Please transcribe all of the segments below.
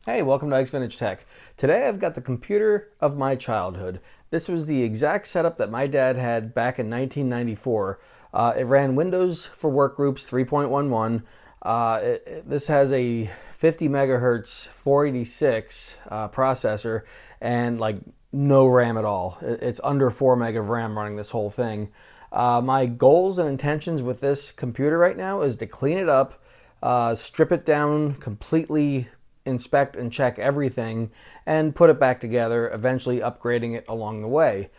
Hey, welcome to Ike's Vintage Tech. Today I've got the computer of my childhood. This was the exact setup that my dad had back in 1994. It ran Windows for Workgroups 3.11. This has a 50 megahertz 486 processor and like no RAM at all. It's under 4 meg of RAM running this whole thing. My goals and intentions with this computer right now is to clean it up, strip it down completely, inspect and check everything, and put it back together, eventually upgrading it along the way.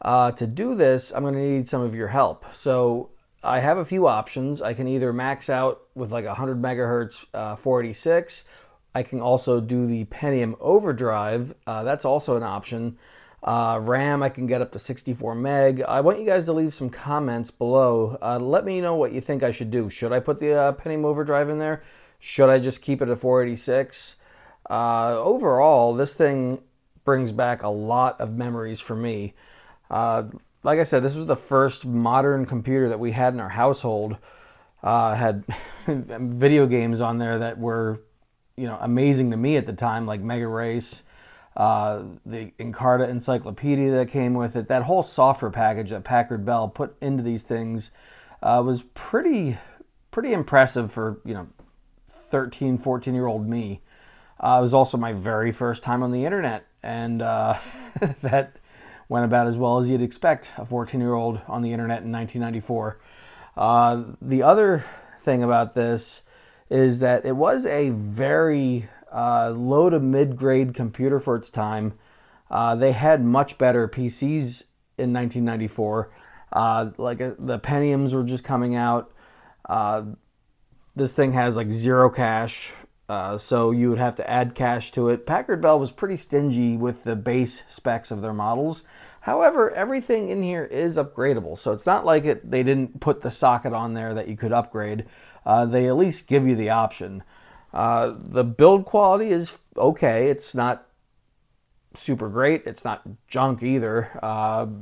To do this, I'm going to need some of your help. So I have a few options. I can either max out with like 100 megahertz 486. I can also do the Pentium overdrive. That's also an option. RAM, I can get up to 64 meg. I want you guys to leave some comments below. Let me know what you think I should do. Should I put the Pentium overdrive in there? Should I just keep it at 486? Overall, this thing brings back a lot of memories for me. Like I said, this was the first modern computer that we had in our household. Had video games on there that were, amazing to me at the time, like Mega Race, the Encarta Encyclopedia that came with it. That whole software package that Packard Bell put into these things was pretty impressive for 13, 14-year-old me. It was also my very first time on the internet, and that went about as well as you'd expect a 14-year-old on the internet in 1994. The other thing about this is that it was a very low to mid-grade computer for its time. They had much better PCs in 1994. The Pentiums were just coming out. This thing has like zero cache, so you would have to add cache to it. Packard Bell was pretty stingy with the base specs of their models. However, everything in here is upgradable, so it's not like they didn't put the socket on there that you could upgrade. They at least give you the option. The build quality is okay. It's not super great. It's not junk either.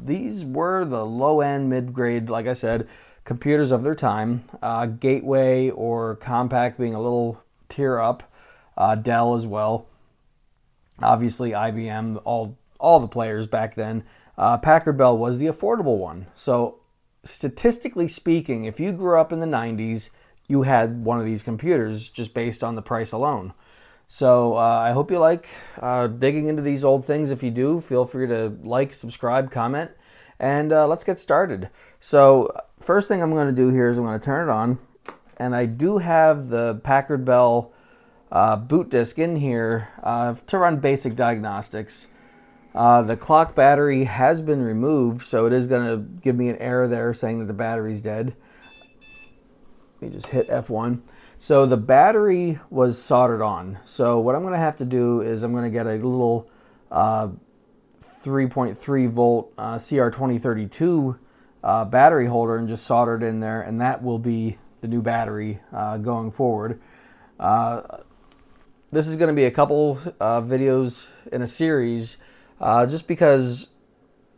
These were the low-end, mid-grade, like I said, computers of their time. Gateway or Compact being a little tier up. Dell as well. Obviously IBM, all the players back then. Packard Bell was the affordable one. So statistically speaking, if you grew up in the 90s, you had one of these computers just based on the price alone. So I hope you like digging into these old things. If you do, feel free to like, subscribe, comment, and let's get started. So first thing I'm going to do here is I'm going to turn it on, and I do have the Packard Bell boot disk in here to run basic diagnostics. The clock battery has been removed, so it is going to give me an error there saying that the battery's dead. Let me just hit F1. So the battery was soldered on. So what I'm going to have to do is I'm going to get a little 3.3 volt CR2032 battery holder and just solder it in there, and that will be the new battery going forward. This is going to be a couple videos in a series just because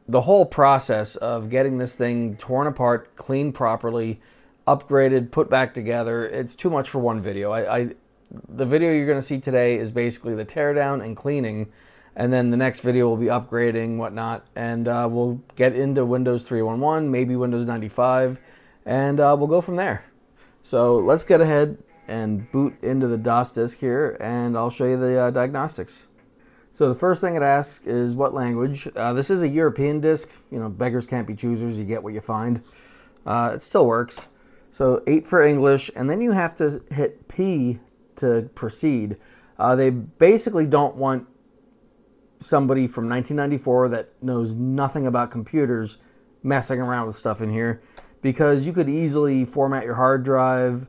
the whole process of getting this thing torn apart, cleaned properly, upgraded, put back together, it's too much for one video. The video you're going to see today is basically the teardown and cleaning, and then the next video will be upgrading, whatnot, and we'll get into Windows 3.11, maybe Windows 95, and we'll go from there. So let's get ahead and boot into the DOS disk here, and I'll show you the diagnostics. So the first thing it asks is what language. This is a European disk. Beggars can't be choosers. You get what you find. It still works. So 8 for English, and then you have to hit P to proceed. They basically don't want somebody from 1994 that knows nothing about computers messing around with stuff in here, because you could easily format your hard drive,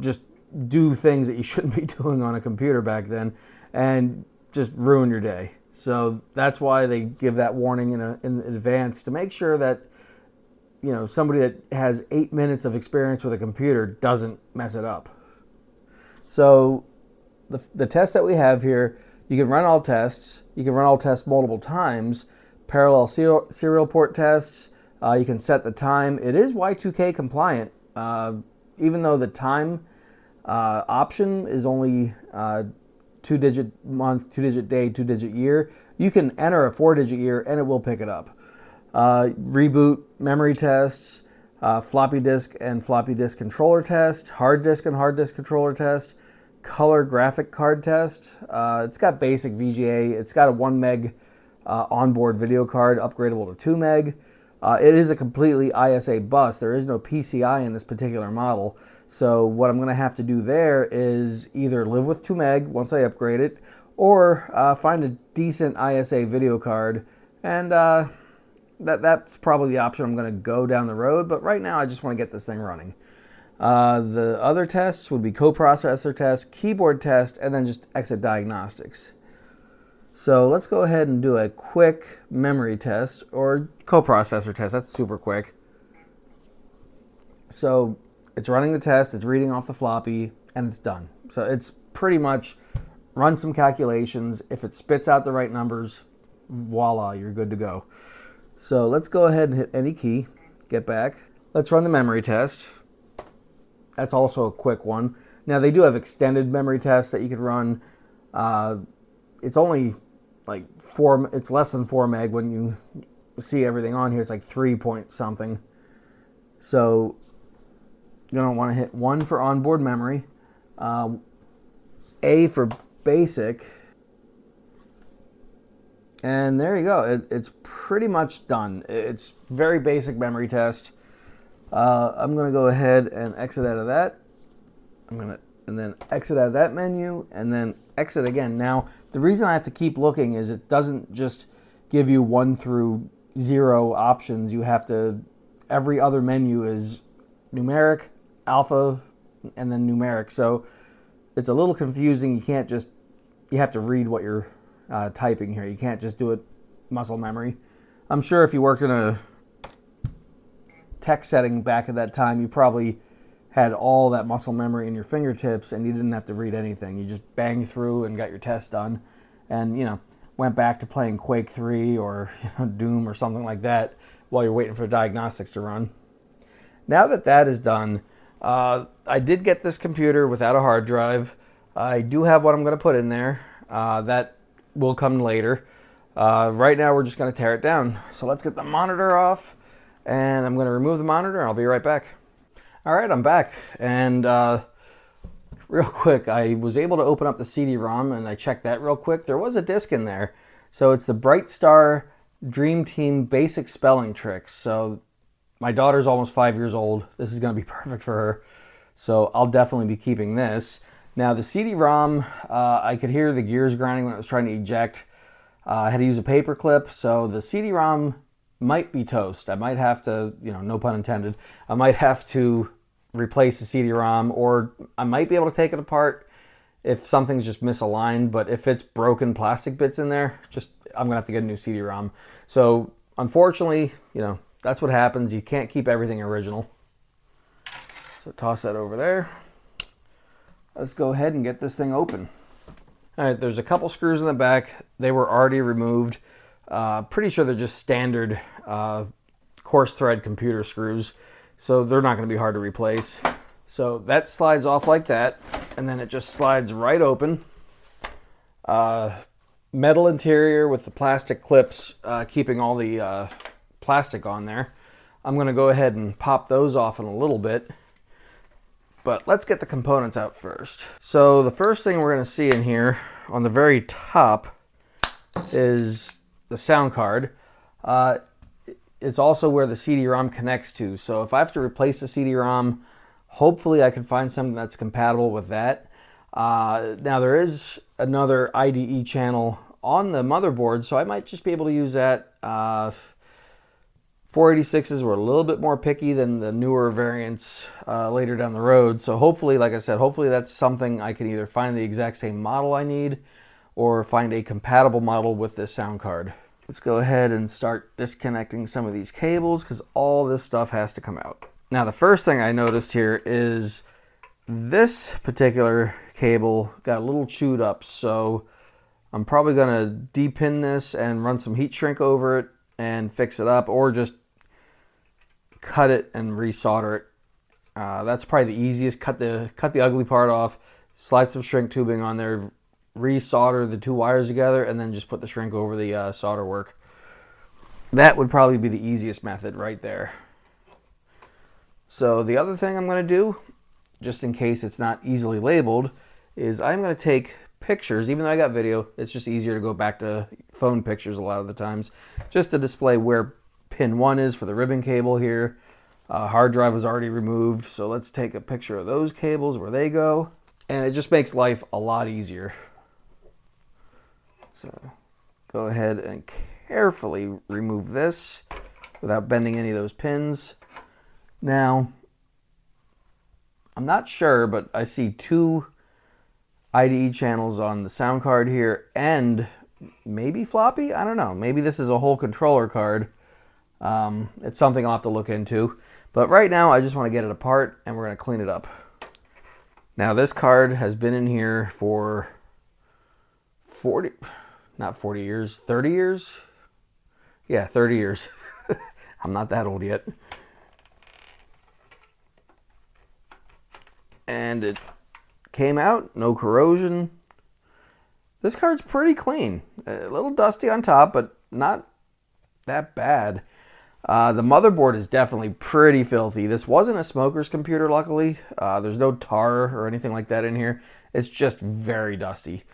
just do things that you shouldn't be doing on a computer back then, and just ruin your day. So that's why they give that warning in advance, to make sure that somebody that has 8 minutes of experience with a computer doesn't mess it up. So the test that we have here, you can run all tests. You can run all tests multiple times. Parallel serial port tests. You can set the time. It is Y2K compliant. Even though the time Option is only 2-digit month, 2-digit day, 2-digit year. You can enter a 4-digit year and it will pick it up. Reboot, memory tests, floppy disk and floppy disk controller test, hard disk and hard disk controller test, color graphic card test. It's got basic VGA. It's got a 1 meg onboard video card, upgradable to 2 meg. It is a completely ISA bus. There is no PCI in this particular model. So what I'm going to have to do there is either live with 2 meg once I upgrade it, or find a decent ISA video card. And that's probably the option I'm going to go down the road. But right now I just want to get this thing running. The other tests would be coprocessor test, keyboard test, and then just exit diagnostics. So let's go ahead and do a quick memory test or coprocessor test. That's super quick. So it's running the test, it's reading off the floppy, and it's done. So it's pretty much run some calculations. If it spits out the right numbers, voila, you're good to go. So let's go ahead and hit any key, get back. Let's run the memory test. That's also a quick one. Now they do have extended memory tests that you could run. It's only like it's less than 4 meg when you see everything on here. It's like 3 point something. So you're gonna want to hit 1 for onboard memory, A for basic, and there you go. It's pretty much done. It's very basic memory test. I'm gonna go ahead and exit out of that. And then exit out of that menu, and then exit again. Now, the reason I have to keep looking is it doesn't just give you 1 through 0 options. You have to, every other menu is numeric, alpha, and then numeric. So it's a little confusing. You have to read what you're typing here. You can't just do it muscle memory. I'm sure if you worked in a tech setting back at that time, you probably had all that muscle memory in your fingertips and you didn't have to read anything. You just banged through and got your test done, and went back to playing Quake 3 or Doom or something like that while you're waiting for diagnostics to run. Now that that is done, I did get this computer without a hard drive. I do have what I'm going to put in there. That will come later. Right now we're just going to tear it down. So let's get the monitor off, and I'm going to remove the monitor. I'll be right back. All right, I'm back, and real quick, I was able to open up the CD-ROM, and I checked that real quick. There was a disc in there. So it's the Bright Star Dream Team Basic Spelling Tricks. So my daughter's almost 5 years old. This is going to be perfect for her. So I'll definitely be keeping this. Now the CD-ROM, I could hear the gears grinding when it was trying to eject. I had to use a paper clip, so the CD-ROM might be toast. I might have to, no pun intended, I might have to replace the CD-ROM, or I might be able to take it apart if something's just misaligned. But if it's broken plastic bits in there, I'm gonna have to get a new CD-ROM. So unfortunately, that's what happens. You can't keep everything original. So toss that over there. Let's go ahead and get this thing open. All right, there's a couple screws in the back. They were already removed. Pretty sure they're just standard coarse thread computer screws, so they're not going to be hard to replace. So that slides off like that, and then it just slides right open. Metal interior with the plastic clips keeping all the plastic on there. I'm going to go ahead and pop those off in a little bit, but let's get the components out first. So the first thing we're going to see in here on the very top is the sound card. It's also where the CD-ROM connects to. So if I have to replace the CD-ROM, hopefully I can find something that's compatible with that. Now there is another IDE channel on the motherboard, so I might just be able to use that. 486s were a little bit more picky than the newer variants later down the road. So hopefully, like I said, hopefully that's something I can either find the exact same model I need or find a compatible model with this sound card. Let's go ahead and start disconnecting some of these cables because all this stuff has to come out. Now the first thing I noticed here is this particular cable got a little chewed up, so I'm probably gonna de-pin this and run some heat shrink over it and fix it up, or just cut it and resolder it That's probably the easiest. Cut the ugly part off, slide some shrink tubing on there, re-solder the two wires together, and then just put the shrink over the solder work. That would probably be the easiest method right there. So the other thing I'm going to do, just in case it's not easily labeled, is I'm going to take pictures. Even though I got video, it's just easier to go back to phone pictures a lot of the times, just to display where pin 1 is for the ribbon cable here. Hard drive was already removed, so let's take a picture of those cables where they go, and it just makes life a lot easier. So go ahead and carefully remove this without bending any of those pins. Now, I'm not sure, but I see 2 IDE channels on the sound card here, and maybe floppy? I don't know. Maybe this is a whole controller card. It's something I'll have to look into. But right now, I just want to get it apart, and we're going to clean it up. Now, this card has been in here for 30 years? Yeah, 30 years. I'm not that old yet. And it came out, no corrosion. This card's pretty clean. A little dusty on top, but not that bad. The motherboard is definitely pretty filthy. This wasn't a smoker's computer, luckily. There's no tar or anything like that in here. It's just very dusty,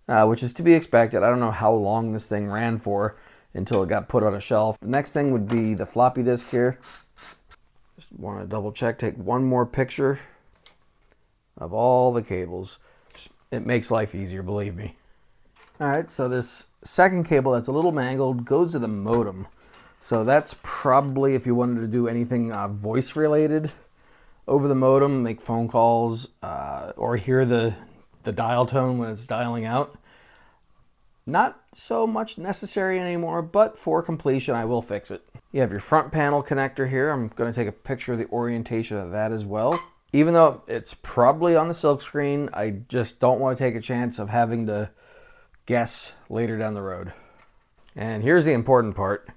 which is to be expected. I don't know how long this thing ran for until it got put on a shelf. The next thing would be the floppy disk here. Just want to double check, take one more picture of all the cables. It makes life easier, believe me. All right, so this second cable that's a little mangled goes to the modem. So that's probably if you wanted to do anything voice related over the modem, make phone calls, or hear the dial tone when it's dialing out. Not so much necessary anymore, but for completion, I will fix it. You have your front panel connector here. I'm going to take a picture of the orientation of that as well. Even though it's probably on the silk screen, I just don't want to take a chance of having to guess later down the road. And here's the important part.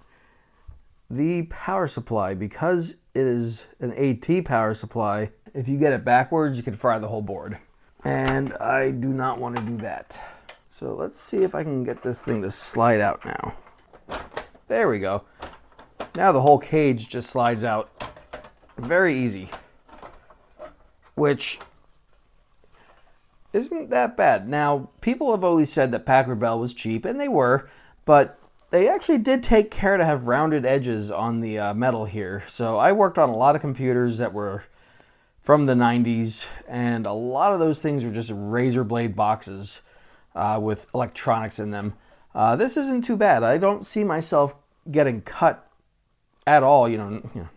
The power supply, because it is an AT power supply, if you get it backwards, you can fry the whole board. And I do not want to do that. So let's see if I can get this thing to slide out now. There we go. Now the whole cage just slides out. Very easy. Which isn't that bad. Now, people have always said that Packard Bell was cheap, and they were, but they actually did take care to have rounded edges on the metal here. So I worked on a lot of computers that were from the 90s, and a lot of those things were just razor blade boxes with electronics in them. This isn't too bad. I don't see myself getting cut at all. You know,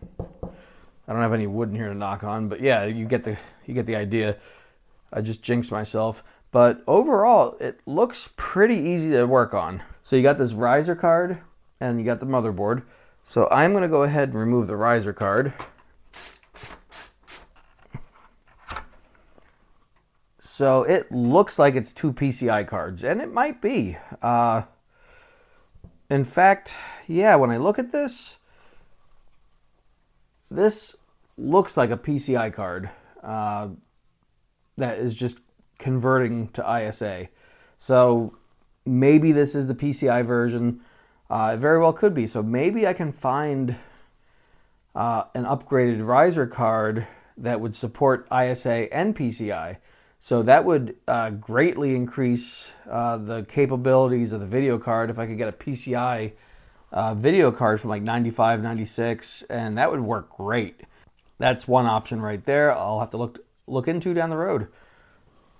I don't have any wood in here to knock on, but yeah, you get the idea. I just jinxed myself. But overall, it looks pretty easy to work on. So you got this riser card, and you got the motherboard. So I'm going to go ahead and remove the riser card. So it looks like it's 2 PCI cards, and it might be. In fact, yeah, when I look at this, this looks like a PCI card that is just converting to ISA. So maybe this is the PCI version. It very well could be. So maybe I can find an upgraded riser card that would support ISA and PCI. So that would greatly increase the capabilities of the video card if I could get a PCI video card from like 95, 96, and that would work great. That's one option right there. I'll have to look into down the road.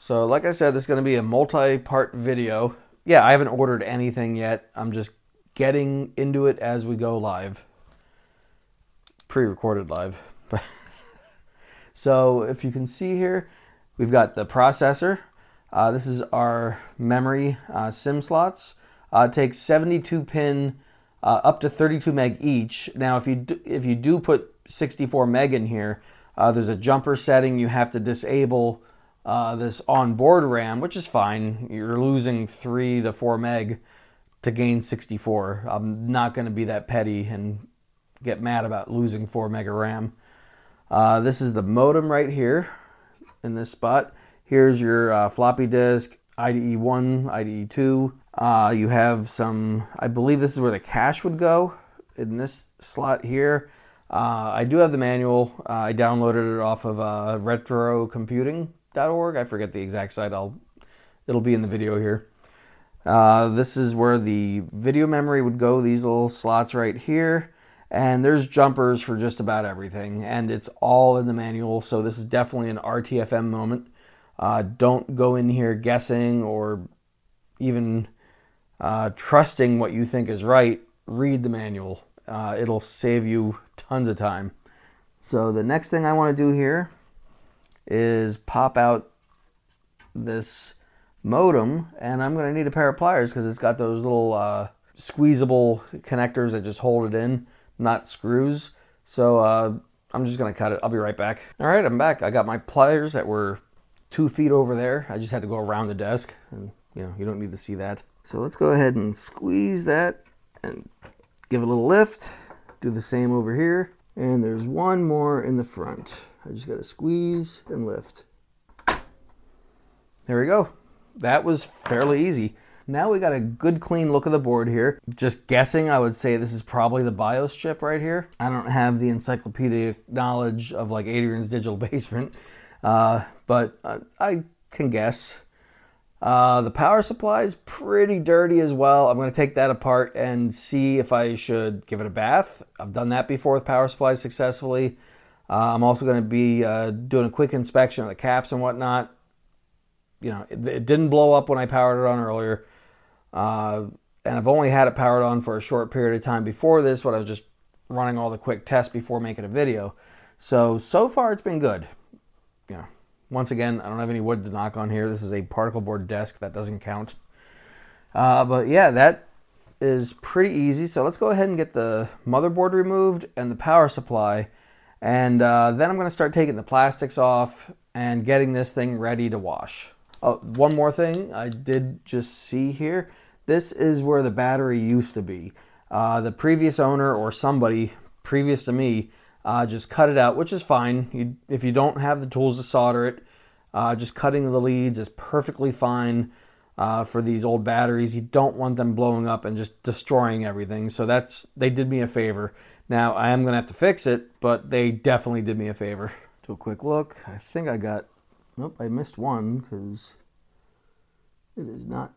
So like I said, this is going to be a multi-part video. Yeah, I haven't ordered anything yet. I'm just getting into it as we go live. Pre-recorded live. So if you can see here, we've got the processor. This is our memory SIM slots. It takes 72 pin, up to 32 meg each. Now, if you do put 64 meg in here, there's a jumper setting. You have to disable this onboard RAM, which is fine. You're losing 3 to 4 meg to gain 64. I'm not going to be that petty and get mad about losing 4 meg of RAM. This is the modem right here in this spot. Here's your floppy disk, IDE 1, IDE 2. You have some, I believe this is where the cache would go, in this slot here. I do have the manual. I downloaded it off of retrocomputing.org. I forget the exact site. It'll be in the video here. This is where the video memory would go, these little slots right here. And there's jumpers for just about everything. And it's all in the manual, so this is definitely an RTFM moment. Don't go in here guessing or even trusting what you think is right. Read the manual. It'll save you tons of time. So the next thing I want to do here is pop out this modem, and I'm going to need a pair of pliers because it's got those little squeezable connectors that just hold it in, not screws. So I'm just going to cut it. I'll be right back. All right, I'm back. I got my pliers that were 2 feet over there. I just had to go around the desk, and you don't need to see that. So let's go ahead and squeeze that and give it a little lift. Do the same over here. And there's one more in the front. I just got to squeeze and lift. There we go. That was fairly easy. Now we got a good clean look of the board here. Just guessing, I would say this is probably the BIOS chip right here. I don't have the encyclopedic knowledge of like Adrian's Digital Basement, but I can guess. The power supply is pretty dirty as well. I'm going to take that apart and see if I should give it a bath. I've done that before with power supplies successfully. I'm also going to be doing a quick inspection of the caps and whatnot. It didn't blow up when I powered it on earlier. And I've only had it powered on for a short period of time before this, when I was just running all the quick tests before making a video. So far it's been good. Once again, I don't have any wood to knock on here. This is a particle board desk. That doesn't count. But yeah, that is pretty easy. So let's go ahead and get the motherboard removed and the power supply. And then I'm going to start taking the plastics off and getting this thing ready to wash. Oh, one more thing I did just see here. This is where the battery used to be. The previous owner, or somebody previous to me, just cut it out, which is fine. If you don't have the tools to solder it, just cutting the leads is perfectly fine for these old batteries. You don't want them blowing up and just destroying everything. So they did me a favor. Now I am going to have to fix it, but they definitely did me a favor. Do a quick look. I think I got, nope, I missed one because it is not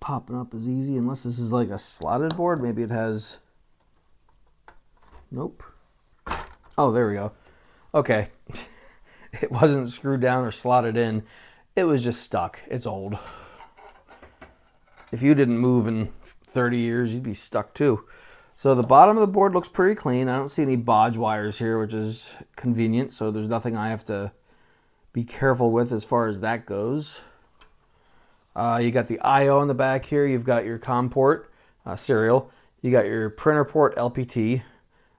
popping up as easy unless this is like a slotted board. Maybe it has, nope. Oh, there we go. Okay. It wasn't screwed down or slotted in. It was just stuck. It's old. If you didn't move in 30 years, you'd be stuck too. So the bottom of the board looks pretty clean. I don't see any bodge wires here, which is convenient. So there's nothing I have to be careful with as far as that goes. You got the I/O in the back here. You've got your COM port, serial. You got your printer port, LPT.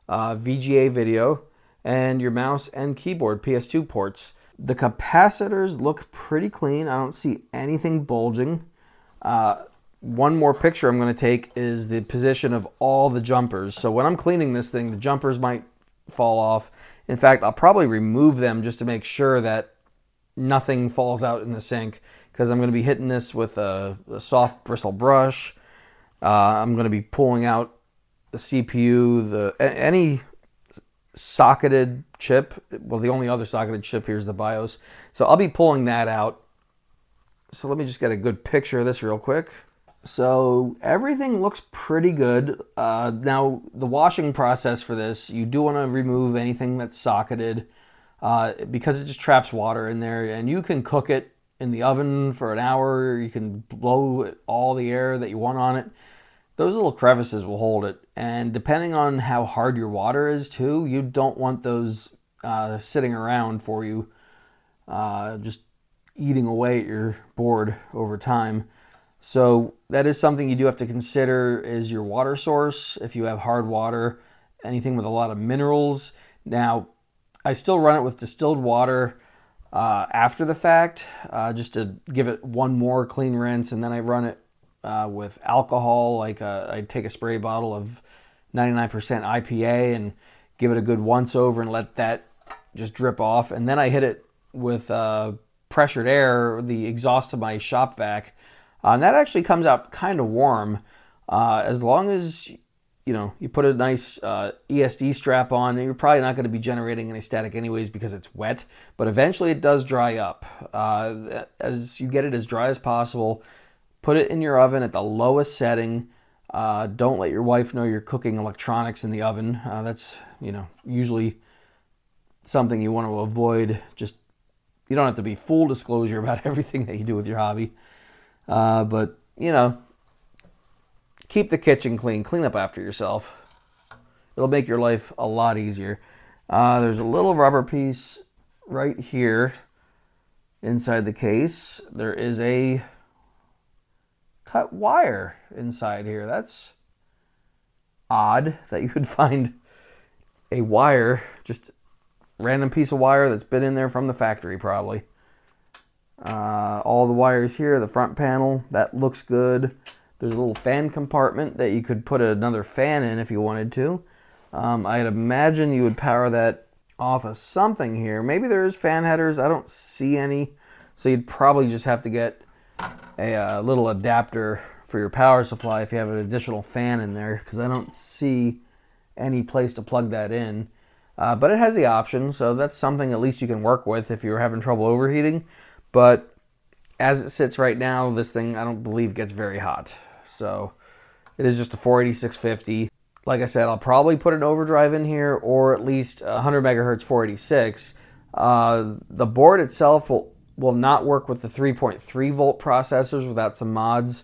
VGA video, and your mouse and keyboard PS2 ports. The capacitors look pretty clean. I don't see anything bulging. One more picture I'm going to take is the position of all the jumpers. So when I'm cleaning this thing, the jumpers might fall off. In fact, I'll probably remove them just to make sure that nothing falls out in the sink, because I'm going to be hitting this with a soft bristle brush. I'm going to be pulling out the CPU, any socketed chip. Well, the only other socketed chip here is the BIOS. So I'll be pulling that out. So let me just get a good picture of this real quick. So everything looks pretty good. Now, the washing process for this, you do want to remove anything that's socketed because it just traps water in there. And you can cook it in the oven for an hour. You can blow all the air that you want on it. Those little crevices will hold it, and depending on how hard your water is too, you don't want those sitting around for you, just eating away at your board over time. So that is something you do have to consider, is your water source. If you have hard water, anything with a lot of minerals. Now, I still run it with distilled water after the fact, just to give it one more clean rinse, and then I run it with alcohol. Like I take a spray bottle of 99% IPA and give it a good once over and let that just drip off. And then I hit it with pressured air, the exhaust of my shop vac. And that actually comes out kind of warm. As long as, you put a nice ESD strap on, you're probably not going to be generating any static anyways because it's wet. But eventually it does dry up. As you get it as dry as possible, put it in your oven at the lowest setting. Don't let your wife know you're cooking electronics in the oven. That's, usually something you want to avoid. Just, you don't have to be full disclosure about everything that you do with your hobby. But, keep the kitchen clean. Clean up after yourself. It'll make your life a lot easier. There's a little rubber piece right here inside the case. There is a cut wire inside here. That's odd that you would find a wire, just random piece of wire that's been in there from the factory probably. All the wires here, the front panel, that looks good. There's a little fan compartment that you could put another fan in if you wanted to. I'd imagine you would power that off of something here. Maybe there's fan headers. I don't see any. So you'd probably just have to get a little adapter for your power supply if you have an additional fan in there, because I don't see any place to plug that in. But it has the option, so that's something at least you can work with if you're having trouble overheating. But as it sits right now, this thing I don't believe gets very hot. So it is just a 48650. Like I said, I'll probably put an overdrive in here, or at least 100 megahertz 486. The board itself will not work with the 3.3 volt processors without some mods.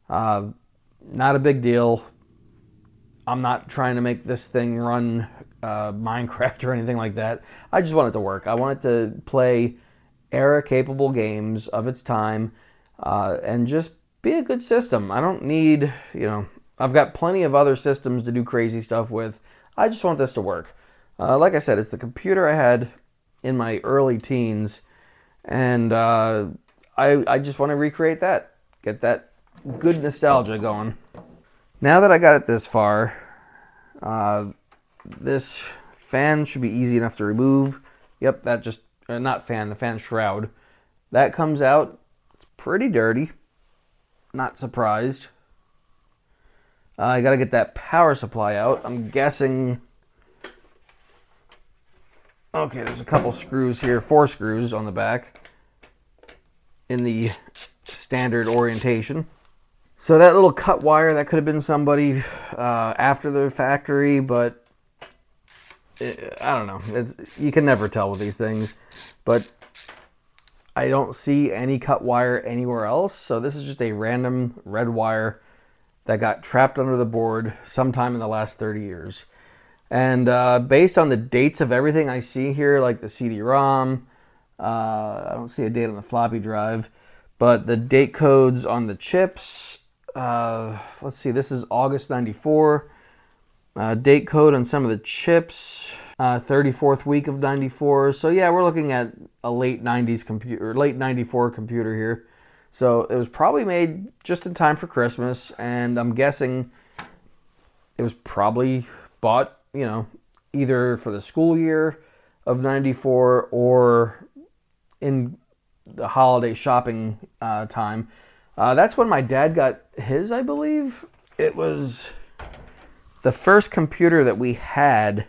Not a big deal. I'm not trying to make this thing run Minecraft or anything like that. I just want it to work. I want it to play era-capable games of its time and just be a good system. I don't need, I've got plenty of other systems to do crazy stuff with. I just want this to work. Like I said, it's the computer I had in my early teens, and I just want to recreate that, get that good nostalgia going. Now that I got it this far, this fan should be easy enough to remove. Yep, that just, not fan, the fan shroud. That comes out. It's pretty dirty. Not surprised. I got to get that power supply out. I'm guessing... Okay, there's a couple screws here, 4 screws on the back in the standard orientation. So that little cut wire, that could have been somebody after the factory, but I don't know. You can never tell with these things. But I don't see any cut wire anywhere else. So this is just a random red wire that got trapped under the board sometime in the last 30 years. And based on the dates of everything I see here, like the CD-ROM, I don't see a date on the floppy drive, but the date codes on the chips, let's see, this is August 94. Date code on some of the chips, 34th week of 94. So yeah, we're looking at a late 90s computer, late 94 computer here. So it was probably made just in time for Christmas, and I'm guessing it was probably bought, either for the school year of 94 or in the holiday shopping time. That's when my dad got his, I believe. It was the first computer that we had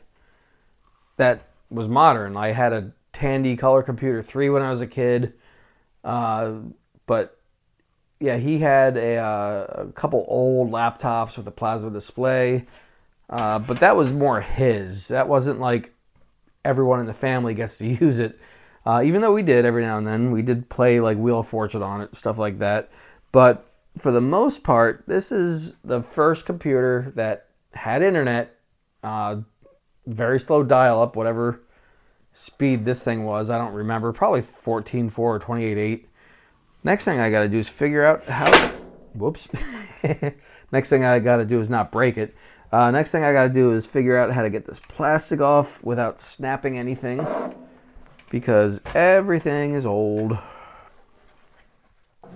that was modern. I had a Tandy Color Computer 3 when I was a kid. But yeah, he had a couple old laptops with a plasma display. But that was more his. That wasn't like everyone in the family gets to use it. Even though we did every now and then. We did play like Wheel of Fortune on it, stuff like that. But for the most part, this is the first computer that had internet, very slow dial-up, whatever speed this thing was. I don't remember. Probably 14.4 or 28.8. Next thing I got to do is figure out how... Whoops. Next thing I got to do is not break it. Next thing I got to do is figure out how to get this plastic off without snapping anything, because everything is old.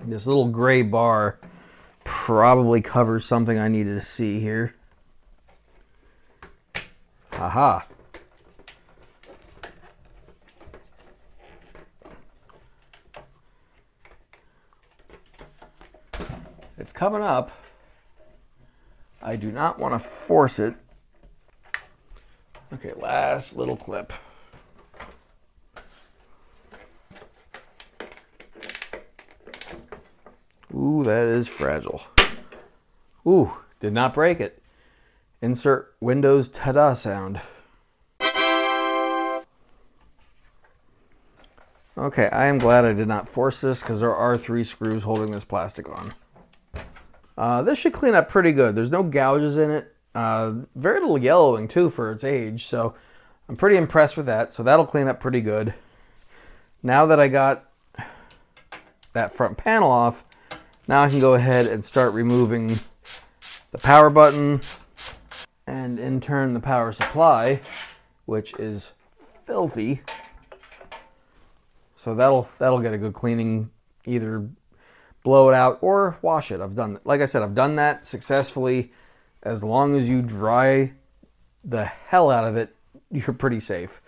This little gray bar probably covers something I needed to see here. Aha. It's coming up. I do not want to force it. Okay, last little clip. Ooh, that is fragile. Ooh, did not break it. Insert Windows ta-da sound. Okay, I am glad I did not force this because there are 3 screws holding this plastic on. This should clean up pretty good. There's no gouges in it. Very little yellowing too for its age, so I'm pretty impressed with that. So that'll clean up pretty good. Now that I got that front panel off, now I can go ahead and start removing the power button and in turn the power supply, which is filthy. So that'll get a good cleaning, either blow it out or wash it. Like I said, I've done that successfully. As long as you dry the hell out of it, you're pretty safe.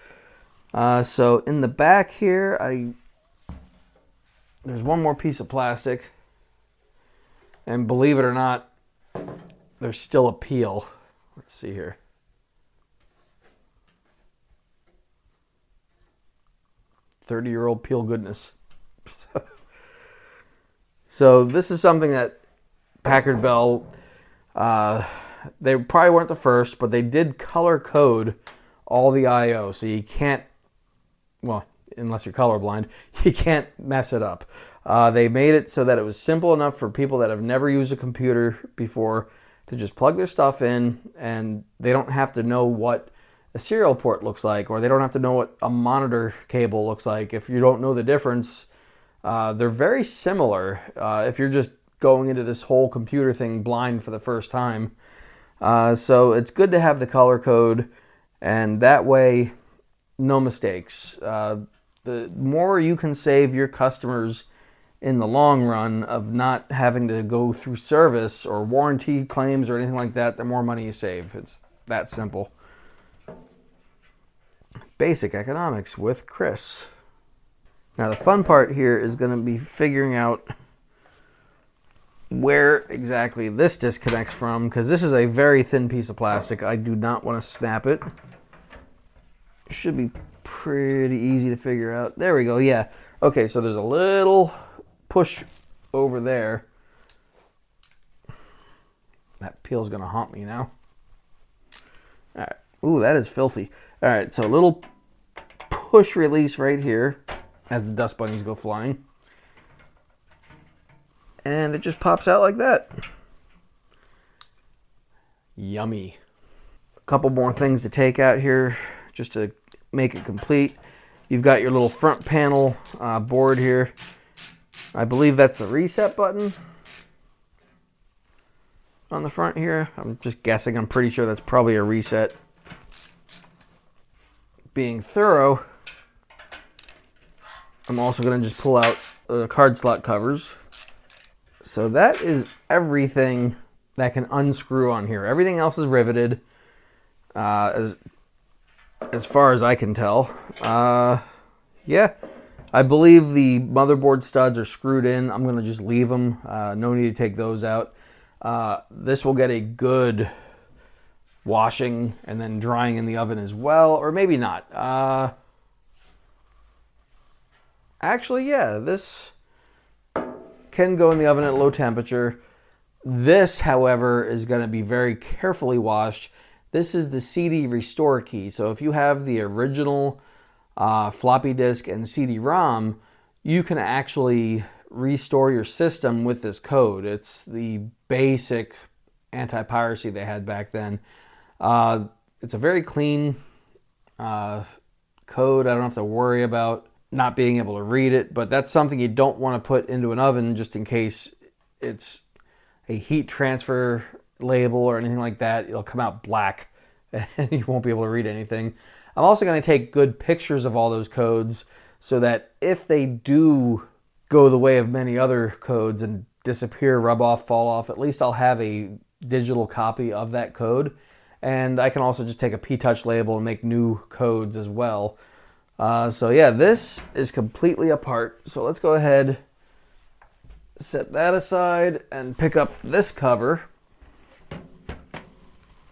So in the back here, there's one more piece of plastic. And believe it or not, there's still a peel. Let's see here. "30-year-old peel goodness." So this is something that Packard Bell, they probably weren't the first, but they did color code all the I/O. So you can't, well, unless you're colorblind, you can't mess it up. They made it so that it was simple enough for people that have never used a computer before to just plug their stuff in, and they don't have to know what a serial port looks like, or they don't have to know what a monitor cable looks like. If you don't know the difference, they're very similar if you're just going into this whole computer thing blind for the first time. So it's good to have the color code, and that way, no mistakes. The more you can save your customers in the long run of not having to go through service or warranty claims or anything like that, the more money you save. It's that simple. Basic economics with Chris. Now the fun part here is going to be figuring out where exactly this disconnects from, because this is a very thin piece of plastic. I do not want to snap it. It should be pretty easy to figure out. There we go, yeah. Okay, so there's a little push over there. That peel's going to haunt me now. All right. Ooh, that is filthy. All right, so a little push release right here as the dust bunnies go flying. And it just pops out like that. Yummy. A couple more things to take out here just to make it complete. You've got your little front panel board here. I believe that's the reset button on the front here. I'm just guessing. I'm pretty sure that's probably a reset. Being thorough, I'm also going to just pull out the card slot covers. So that is everything that can unscrew on here. Everything else is riveted, as far as I can tell. Yeah, I believe the motherboard studs are screwed in. I'm going to just leave them. No need to take those out. This will get a good washing and then drying in the oven as well, or maybe not. Actually, yeah, this can go in the oven at low temperature. This, however, is going to be very carefully washed. This is the CD restore key. So if you have the original floppy disk and CD-ROM, you can actually restore your system with this code. It's the basic anti-piracy they had back then. It's a very clean code. I don't have to worry about not being able to read it, but that's something you don't want to put into an oven just in case it's a heat transfer label or anything like that. It'll come out black and you won't be able to read anything. I'm also going to take good pictures of all those codes so that if they do go the way of many other codes and disappear, rub off, fall off, at least I'll have a digital copy of that code. And I can also just take a P-Touch label and make new codes as well. So yeah, this is completely apart. So let's go ahead, set that aside and pick up this cover.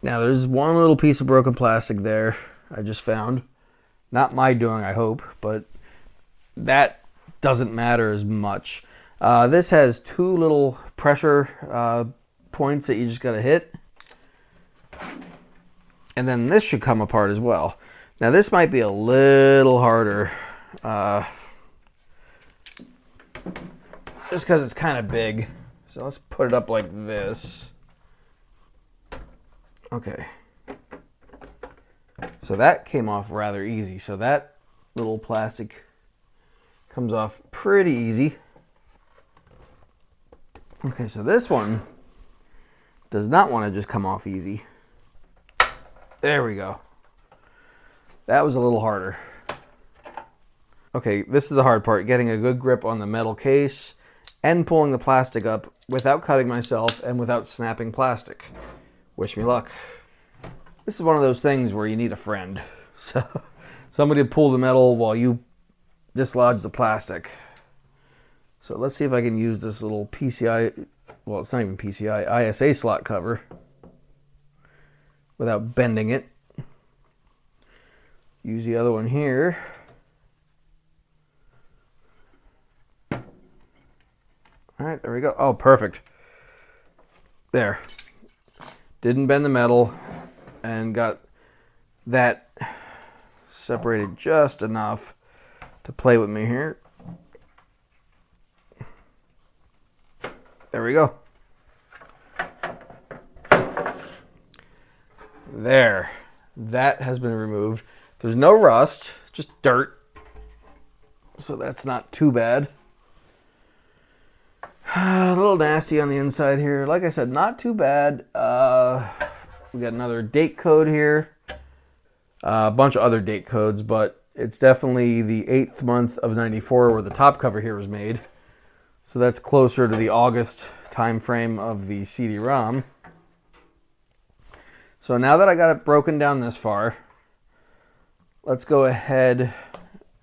Now there's one little piece of broken plastic there I just found. Not my doing, I hope, but that doesn't matter as much. This has two little pressure points that you just gotta hit. And then this should come apart as well. Now this might be a little harder. Just because it's kind of big. So let's put it up like this. Okay. So that came off rather easy. So that little plastic comes off pretty easy. Okay, so this one does not want to just come off easy. There we go. That was a little harder. Okay, this is the hard part, getting a good grip on the metal case and pulling the plastic up without cutting myself and without snapping plastic. Wish me luck. This is one of those things where you need a friend. So somebody to pull the metal while you dislodge the plastic. So let's see if I can use this little PCI, well, it's not even PCI, ISA slot cover without bending it. Use the other one here. All right, there we go. Oh, perfect. There. Didn't bend the metal and got that separated just enough to play with me here. There we go. There. That has been removed. There's no rust, just dirt. So that's not too bad. A little nasty on the inside here. Like I said, not too bad. We got another date code here. A bunch of other date codes, but it's definitely the 8th month of 94 where the top cover here was made. So that's closer to the August time frame of the CD-ROM. So now that I got it broken down this far, let's go ahead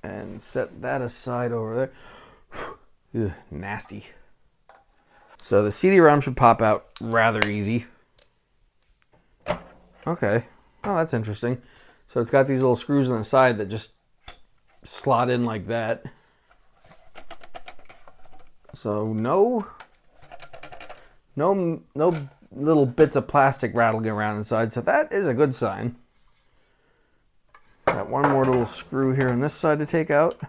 and set that aside over there. Ugh, nasty. So the CD-ROM should pop out rather easy. Okay. Oh, that's interesting. So it's got these little screws on the side that just slot in like that. So no little bits of plastic rattling around inside. So that is a good sign. Got one more little screw here on this side to take out.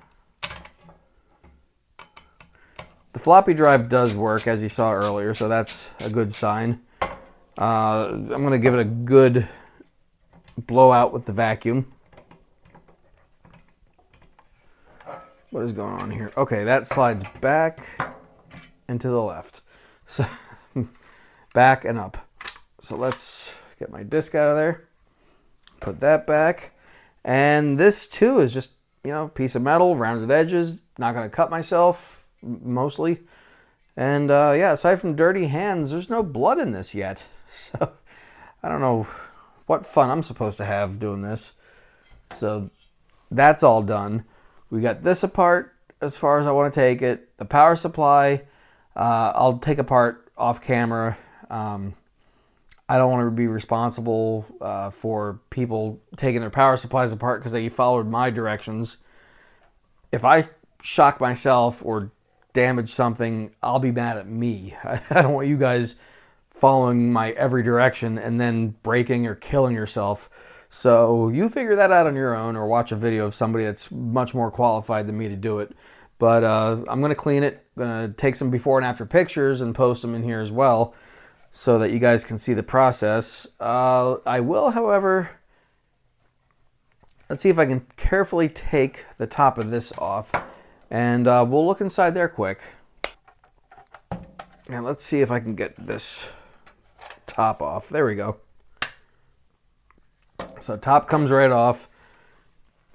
The floppy drive does work, as you saw earlier, so that's a good sign. I'm going to give it a good blowout with the vacuum. What is going on here? Okay, that slides back and to the left. So back and up. So let's get my disc out of there. Put that back. And this too is just, you know, piece of metal, rounded edges. Not going to cut myself, mostly. And yeah, aside from dirty hands, there's no blood in this yet. So I don't know what fun I'm supposed to have doing this. So that's all done. We got this apart as far as I want to take it. The power supply, I'll take apart off camera. I don't want to be responsible for people taking their power supplies apart because they followed my directions. If I shock myself or damage something, I'll be mad at me. I don't want you guys following my every direction and then breaking or killing yourself. So you figure that out on your own or watch a video of somebody that's much more qualified than me to do it. But I'm going to clean it. I'm going to take some before and after pictures and post them in here as well so that you guys can see the process. I will, however, let's see if I can carefully take the top of this off. And we'll look inside there quick. And let's see if I can get this top off. There we go. So top comes right off.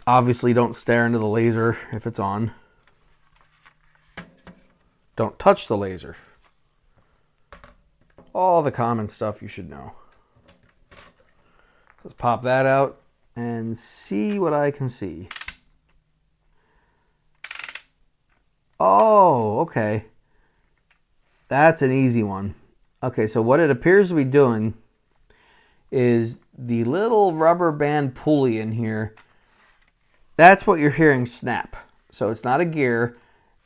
Obviously don't stare into the laser if it's on. Don't touch the laser. All the common stuff you should know. Let's pop that out and see what I can see. Oh, okay. That's an easy one. Okay, so what it appears to be doing is the little rubber band pulley in here. That's what you're hearing snap. So it's not a gear.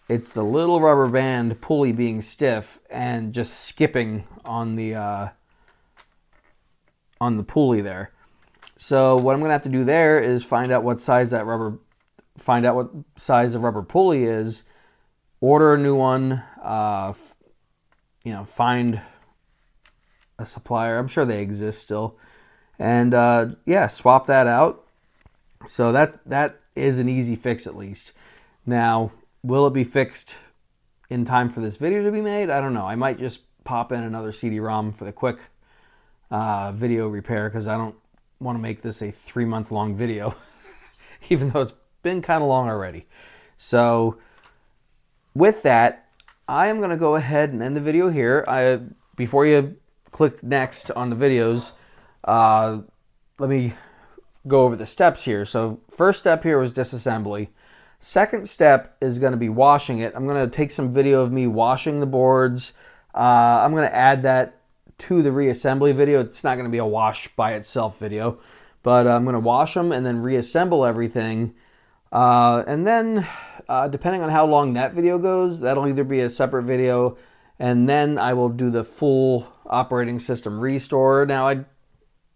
It's the little rubber band pulley being stiff and just skipping on the pulley there. So what I'm gonna have to do there is find out what size the rubber pulley is, order a new one, you know, find a supplier. I'm sure they exist still, and yeah, swap that out. So that is an easy fix at least. Now, will it be fixed in time for this video to be made? I don't know. I might just pop in another CD-ROM for the quick video repair, because I don't want to make this a 3-month-long video, even though it's been kind of long already. So with that, I am going to go ahead and end the video here. Before you click next on the videos, let me go over the steps here. So first step here was disassembly. Second step is going to be washing it. I'm going to take some video of me washing the boards. I'm going to add that to the reassembly video. It's not going to be a wash by itself video, but I'm going to wash them and then reassemble everything. And then depending on how long that video goes, that'll either be a separate video, and then I will do the full operating system restore. Now,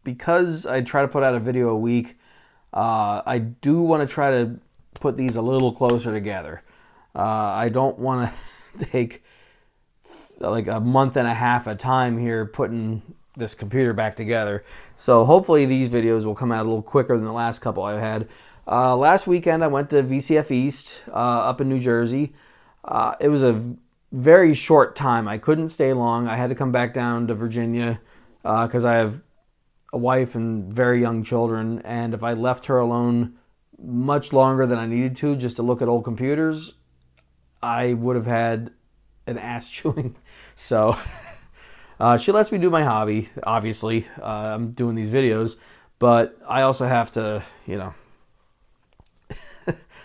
because I try to put out a video a week, I do want to try to put these a little closer together. I don't want to take like a month and a half of time here putting this computer back together. So hopefully these videos will come out a little quicker than the last couple I had. Last weekend I went to VCF East up in New Jersey. It was a very short time. I couldn't stay long. I had to come back down to Virginia because I have a wife and very young children, and if I left her alone much longer than I needed to just to look at old computers, I would have had an ass chewing. So she lets me do my hobby. Obviously, I'm doing these videos, but I also have to, you know,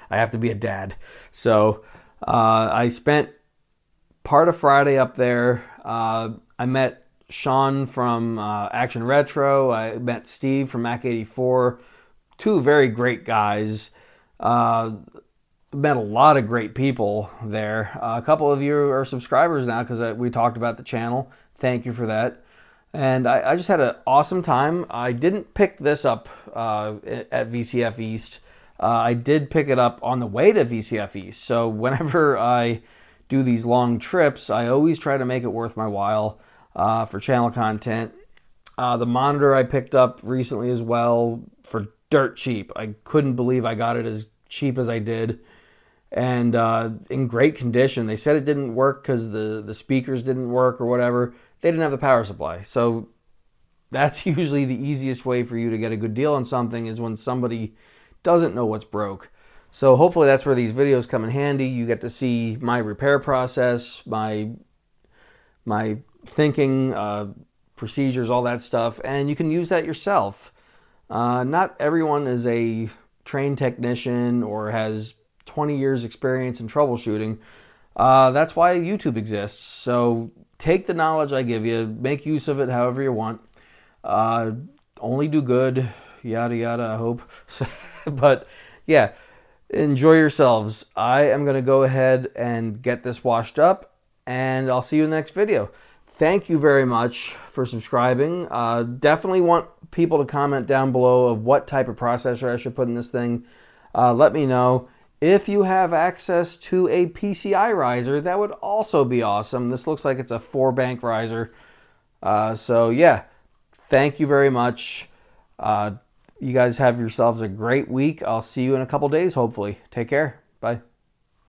I have to be a dad. So I spent part of Friday up there. I met Sean from Action Retro. I met Steve from Mac 84. Two very great guys. Met a lot of great people there. A couple of you are subscribers now because we talked about the channel. Thank you for that. And I just had an awesome time. I didn't pick this up at VCF East. I did pick it up on the way to VCF East. So whenever I do these long trips, I always try to make it worth my while for channel content. The monitor I picked up recently as well for dirt cheap. I couldn't believe I got it as cheap as I did, and in great condition. They said it didn't work because the speakers didn't work or whatever. They didn't have the power supply. So that's usually the easiest way for you to get a good deal on something, is when somebody doesn't know what's broke. So hopefully that's where these videos come in handy. You get to see my repair process, my thinking, procedures, all that stuff, and you can use that yourself. Not everyone is a trained technician or has 20 years experience in troubleshooting. That's why YouTube exists. So take the knowledge I give you, make use of it however you want. Only do good, yada yada, I hope. But yeah, enjoy yourselves. I am going to go ahead and get this washed up, and I'll see you in the next video. Thank you very much for subscribing. Definitely want people to comment down below of what type of processor I should put in this thing. Let me know. If you have access to a PCI riser, that would also be awesome. This looks like it's a 4-bank riser. So yeah, thank you very much. You guys have yourselves a great week. I'll see you in a couple days, hopefully. Take care. Bye.